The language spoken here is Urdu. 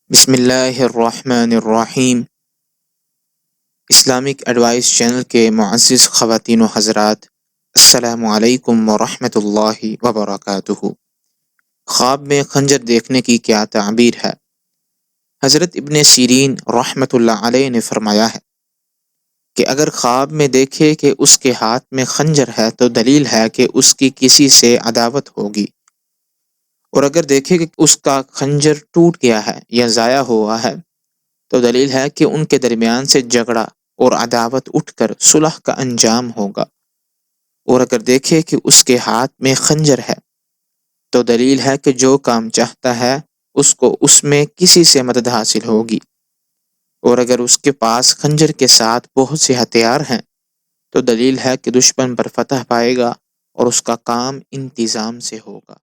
بسم اللہ الرحمن الرحیم۔ اسلامک ایڈوائس چینل کے معزز خواتین و حضرات، السلام علیکم ورحمۃ اللہ وبرکاتہ۔ خواب میں خنجر دیکھنے کی کیا تعبیر ہے؟ حضرت ابن سیرین رحمۃ اللہ علیہ نے فرمایا ہے کہ اگر خواب میں دیکھے کہ اس کے ہاتھ میں خنجر ہے تو دلیل ہے کہ اس کی کسی سے عداوت ہوگی، اور اگر دیکھے کہ اس کا خنجر ٹوٹ گیا ہے یا ضائع ہوا ہے تو دلیل ہے کہ ان کے درمیان سے جھگڑا اور عداوت اٹھ کر صلح کا انجام ہوگا، اور اگر دیکھے کہ اس کے ہاتھ میں خنجر ہے تو دلیل ہے کہ جو کام چاہتا ہے اس کو اس میں کسی سے مدد حاصل ہوگی، اور اگر اس کے پاس خنجر کے ساتھ بہت سے ہتھیار ہیں تو دلیل ہے کہ دشمن پر فتح پائے گا اور اس کا کام انتظام سے ہوگا۔